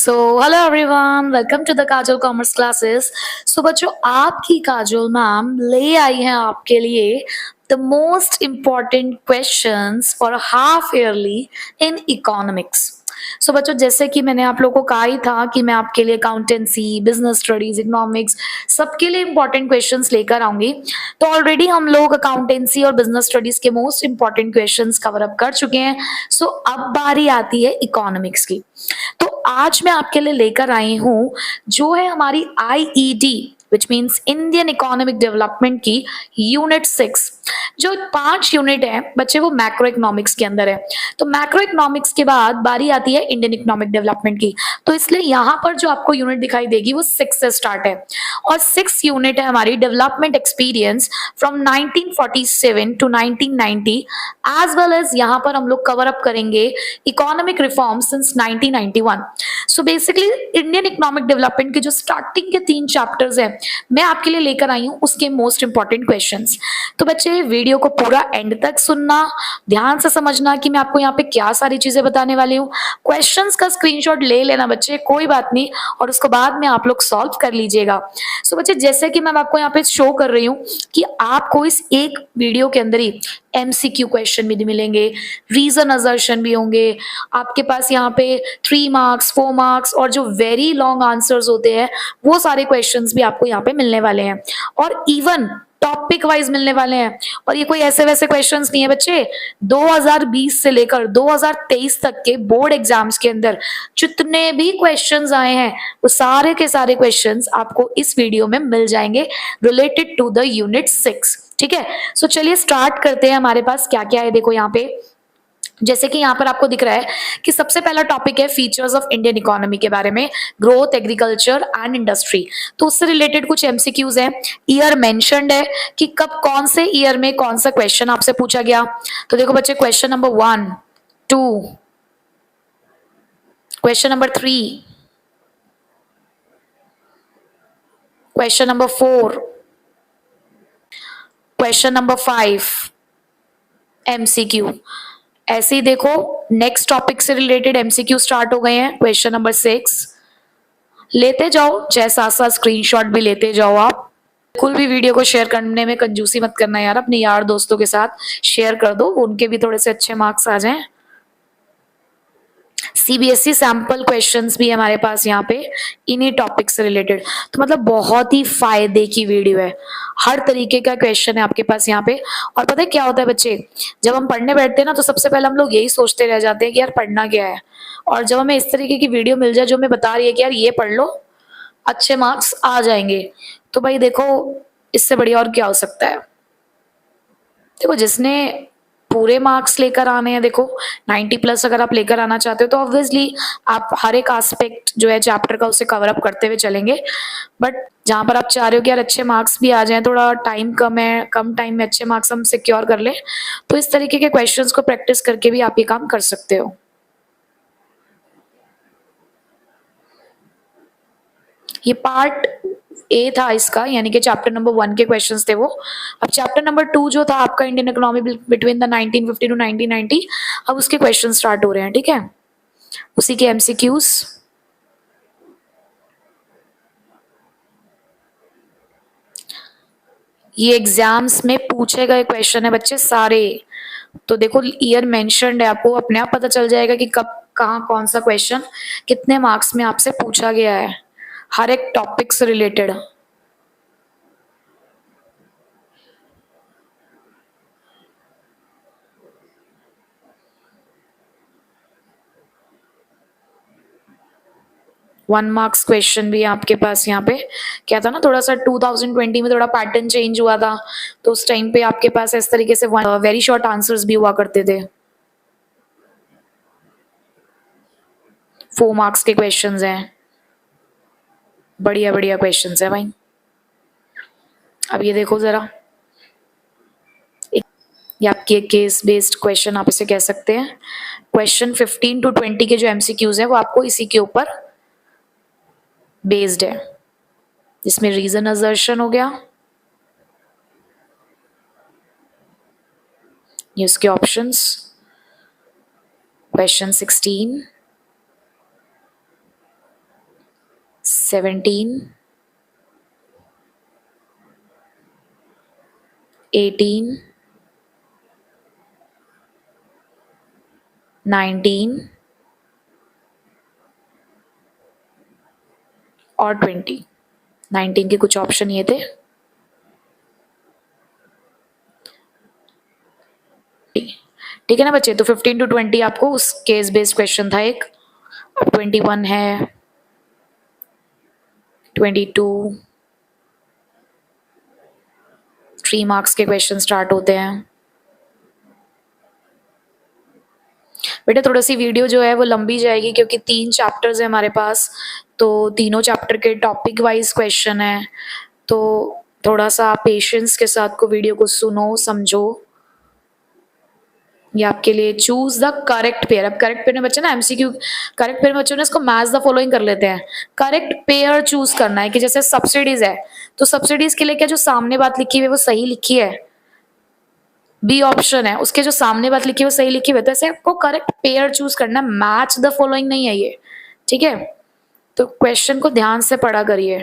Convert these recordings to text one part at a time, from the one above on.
So hello everyone, welcome to the Kajal commerce classes. So बच्चों, आपकी Kajal ma'am ले आई हैं आपके लिए the most important questions for half yearly in economics. So बच्चों, जैसे कि मैंने आप लोगों को कहा ही था कि मैं आपके लिए अकाउंटेंसी, बिजनेस स्टडीज, इकोनॉमिक्स सबके लिए इंपॉर्टेंट क्वेश्चंस लेकर आऊंगी। तो ऑलरेडी हम लोग अकाउंटेंसी और बिजनेस स्टडीज के most important questions cover up कर चुके हैं। सो अब बारी आती है इकोनॉमिक्स की। तो आज मैं आपके लिए लेकर आई हूं जो है हमारी IED which means Indian economic development की यूनिट 6। जो 5 यूनिट है बच्चे वो मैक्रो इकोनॉमिक्स के अंदर है। तो मैक्रो इकोनॉमिक्स के बाद बारी आती है इंडियन इकोनॉमिक डेवलपमेंट की। तो इसलिए यहाँ पर जो आपको यूनिट दिखाई देगी वो 6 से स्टार्ट है और 6 यूनिट है हमारी development experience from 1947 to 1990 as well as यहाँ पर हम लोग कवर अप करेंगे economic reform since 1991। So basically Indian economic development के जो स्टार्टिंग के 3 चैप्टर्स हैं मैं आपके लिए लेकर आई हूँ उसके मोस्ट इंपॉर्टेंट क्वेश्चंस। तो बच्चे वीडियो को पूरा एंड तक सुनना, ध्यान से समझना कि मैं आपको यहाँ पे क्या सारी चीजें बताने वाली हूँ। क्वेश्चंस का स्क्रीनशॉट ले लेना बच्चे, कोई बात नहीं, और उसको बाद में आप लोग सॉल्व कर लीजिएगा। सो बच्चे, जैसे कि मैं आपको यहाँ पे शो कर रही हूँ कि आपको इस एक वीडियो के अंदर ही एमसीक्यू क्वेश्चन भी मिलेंगे, रीजन असर्शन भी होंगे आपके पास यहाँ पे 3 मार्क्स, 4 मार्क्स और जो वेरी लॉन्ग आंसर्स होते हैं वो सारे क्वेश्चंस भी आपको यहाँ पे मिलने वाले हैं और इवन टॉपिक वाइज मिलने वाले हैं। और ये कोई ऐसे वैसे क्वेश्चंस नहीं है बच्चे। 2020 से लेकर 2023 तक के बोर्ड एग्जाम्स के अंदर जितने भी क्वेश्चंस आए हैं वो सारे के सारे क्वेश्चंस आपको इस वीडियो में मिल जाएंगे रिलेटेड टू द यूनिट 6। ठीक है, सो चलिए स्टार्ट करते हैं। हमारे पास क्या क्या है देखो यहाँ पे। जैसे कि यहाँ पर आपको दिख रहा है कि सबसे पहला टॉपिक है फीचर्स ऑफ इंडियन इकोनॉमी के बारे में, ग्रोथ, एग्रीकल्चर एंड इंडस्ट्री। तो उससे रिलेटेड कुछ एमसीक्यूज हैं। ईयर मेंशन्ड है कि कब कौन से ईयर में कौन सा क्वेश्चन आपसे पूछा गया। तो देखो बच्चे, question number 1, 2, question number 3, question number 4, question number 5 MCQ. ऐसे ही देखो नेक्स्ट टॉपिक से रिलेटेड एमसीक्यू स्टार्ट हो गए हैं। क्वेश्चन नंबर 6 लेते जाओ, चाहे साथ साथ स्क्रीनशॉट भी लेते जाओ। आप बिल्कुल भी वीडियो को शेयर करने में कंजूसी मत करना यार, अपने यार दोस्तों के साथ शेयर कर दो, उनके भी थोड़े से अच्छे मार्क्स आ जाएं। सीबीएसई सैंपल क्वेश्चंस भी हमारे पास यहाँ पे इन्हीं टॉपिक से रिलेटेड। तो मतलब बहुत ही फायदे की वीडियो है, हर तरीके का क्वेश्चन है आपके पास यहाँ पे। और पता है क्या होता है बच्चे, जब हम पढ़ने बैठते हैं ना तो सबसे पहले हम लोग यही सोचते रह जाते हैं कि यार पढ़ना क्या है, और जब हमें इस तरीके की वीडियो मिल जाए जो हमें बता रही है कि यार ये पढ़ लो अच्छे मार्क्स आ जाएंगे, तो भाई देखो इससे बढ़िया और क्या हो सकता है। देखो जिसने पूरे मार्क्स लेकर आने हैं, देखो 90 प्लस अगर आप लेकर आना चाहते हो तो ऑब्वियसली आप हर एक एस्पेक्ट जो है चैप्टर का उसे कवर अप करते हुए चलेंगे। बट जहां पर आप चाह रहे हो कि यार अच्छे मार्क्स भी आ जाएं, थोड़ा टाइम कम है, कम टाइम में अच्छे मार्क्स हम सिक्योर कर लें, तो इस तरीके के क्वेश्चंस को प्रैक्टिस करके भी आप ये काम कर सकते हो। ये पार्ट ए था इसका, यानी कि चैप्टर नंबर 1 के क्वेश्चंस थे वो। अब चैप्टर नंबर 2 जो था आपका Indian economy between the 1950 to 1990, अब उसके क्वेश्चन स्टार्ट हो रहे हैं। ठीक है, उसी के एमसीक्यूज। ये एग्जाम्स में पूछे गए क्वेश्चन है बच्चे सारे। तो देखो ईयर मेंशन्ड है, आपको अपने आप पता चल जाएगा कि कब कहाँ कौन सा क्वेश्चन कितने मार्क्स में आपसे पूछा गया है, हर एक टॉपिक से रिलेटेड। 1 मार्क्स क्वेश्चन भी आपके पास यहाँ पे क्या था ना, थोड़ा सा 2020 में थोड़ा पैटर्न चेंज हुआ था, तो उस टाइम पे आपके पास इस तरीके से वेरी शॉर्ट आंसर्स भी हुआ करते थे। 4 मार्क्स के क्वेश्चंस हैं, बढ़िया बढ़िया क्वेश्चंस है भाई। अब ये देखो जरा, ये आपकी एक केस बेस्ड क्वेश्चन आप इसे कह सकते हैं। क्वेश्चन 15 टू 20 के जो एमसीक्यूज है वो आपको इसी के ऊपर बेस्ड है, जिसमें रीजन असर्शन हो गया, ये उसके ऑप्शंस। क्वेश्चन 16, 17, 18, 19 और 20। 19 के कुछ ऑप्शन ये थे, ठीक है ना बच्चे। तो 15 to 20 आपको उस केस बेस्ड क्वेश्चन था एक। अब 21 है, 22, 3 मार्क्स के क्वेश्चन स्टार्ट होते हैं। बेटा थोड़ा सी वीडियो जो है वो लंबी जाएगी क्योंकि 3 चैप्टर्स है हमारे पास, तो तीनों चैप्टर के टॉपिक वाइज क्वेश्चन है, तो थोड़ा सा पेशेंस के साथ को वीडियो को सुनो, समझो। ये आपके लिए चूज द करेक्ट पेयर। अब करेक्ट पेयर में बच्चे ना एमसीक्यू, करेक्ट पेयर में बच्चों ने इसको मैच द फॉलोइंग कर लेते हैं। करेक्ट पेयर चूज करना है कि जैसे सब्सिडीज है तो सब्सिडीज के लिए क्या जो सामने बात लिखी हुई है वो सही लिखी है, बी ऑप्शन है, उसके जो सामने बात लिखी है वो सही लिखी हुई है, तो ऐसे आपको करेक्ट पेयर चूज करना है, मैच द फॉलोइंग नहीं है ये, ठीक है। तो क्वेश्चन को ध्यान से पढ़ा करिए।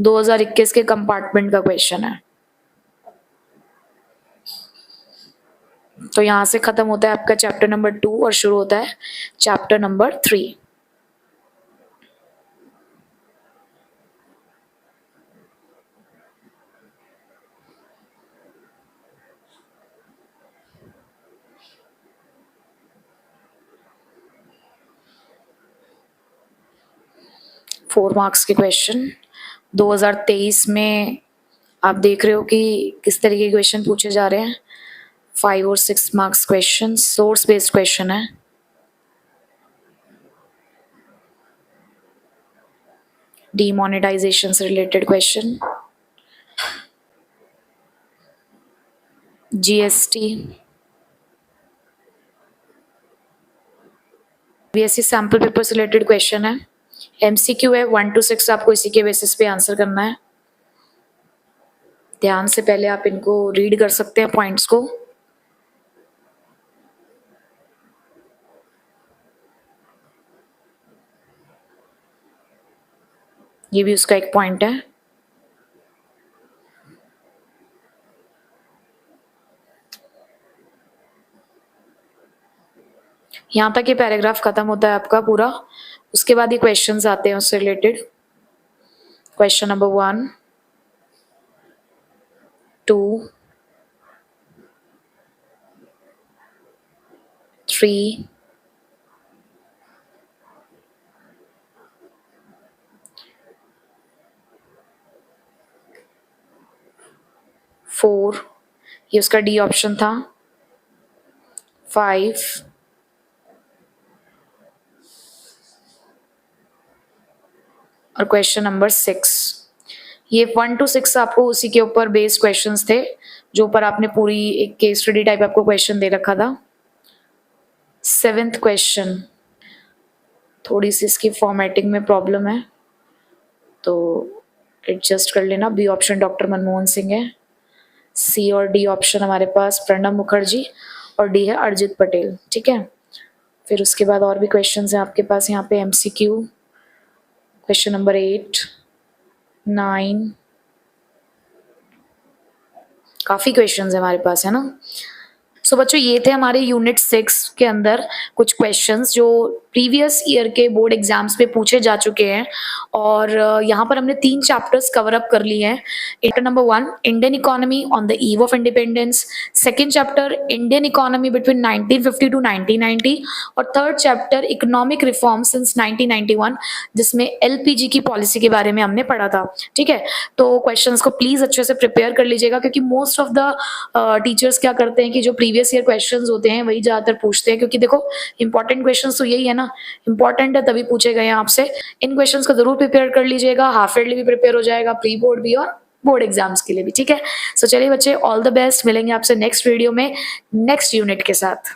2021 के कंपार्टमेंट का क्वेश्चन है। तो यहां से खत्म होता है आपका चैप्टर नंबर 2 और शुरू होता है चैप्टर नंबर 3। फोर मार्क्स के क्वेश्चन 2023 में आप देख रहे हो कि किस तरीके के क्वेश्चन पूछे जा रहे हैं। 5 और 6 marks question source based question है। डीमोनेटाइजेशन से related question, GST, BSc sample paper से रिलेटेड क्वेश्चन है। एमसीक्यू है 1 to 6, आपको इसी के बेसिस पे आंसर करना है। ध्यान से पहले आप इनको रीड कर सकते हैं पॉइंट्स को। ये भी उसका एक पॉइंट है। यहां तक ये पैराग्राफ खत्म होता है आपका पूरा, उसके बाद ये क्वेश्चंस आते हैं उससे रिलेटेड। क्वेश्चन नंबर 1, 2, 3, 4, ये उसका डी ऑप्शन था, 5, और क्वेश्चन नंबर 6। ये 1 to 6 आपको उसी के ऊपर बेस्ड क्वेश्चंस थे, जो ऊपर आपने पूरी एक केस स्टडी टाइप आपको क्वेश्चन दे रखा था। 7th क्वेश्चन, थोड़ी सी इसकी फॉर्मेटिंग में प्रॉब्लम है तो एडजस्ट कर लेना। B option doctor Manmohan Singh है, सी और डी ऑप्शन हमारे पास प्रणब मुखर्जी, और डी है अरिजीत पटेल, ठीक है। फिर उसके बाद और भी क्वेश्चंस हैं आपके पास यहाँ पे। एमसीक्यू क्वेश्चन नंबर 8, 9, काफी क्वेश्चंस है हमारे पास, है ना। सो बच्चों ये थे हमारे यूनिट 6 के अंदर कुछ क्वेश्चंस जो प्रीवियस ईयर के बोर्ड एग्जाम्स पे पूछे जा चुके हैं, और यहाँ पर हमने 3 चैप्टर्स कवर अप कर लिए हैं। Chapter number 1 Indian economy on the eve of independence, second chapter Indian economy between 1950 to 1990, और third chapter economic reform since 1991, जिसमें एलपीजी की पॉलिसी के बारे में हमने पढ़ा था, ठीक है। तो क्वेश्चंस को प्लीज अच्छे से प्रिपेयर कर लीजिएगा, क्योंकि मोस्ट ऑफ द टीचर्स क्या करते हैं कि जो प्रीवियस ईयर क्वेश्चंस होते हैं वही ज्यादातर पूछते हैं, क्योंकि देखो इंपॉर्टेंट क्वेश्चंस तो यही है ना, इंपॉर्टेंट है तभी पूछे गए हैं आपसे। इन क्वेश्चंस को जरूर प्रिपेयर कर लीजिएगा, हाफ ईयरली भी प्रिपेयर हो जाएगा, प्री बोर्ड भी और बोर्ड एग्जाम्स के लिए भी, ठीक है। सो चलिए बच्चे, ऑल द बेस्ट, मिलेंगे आपसे नेक्स्ट वीडियो में नेक्स्ट यूनिट के साथ।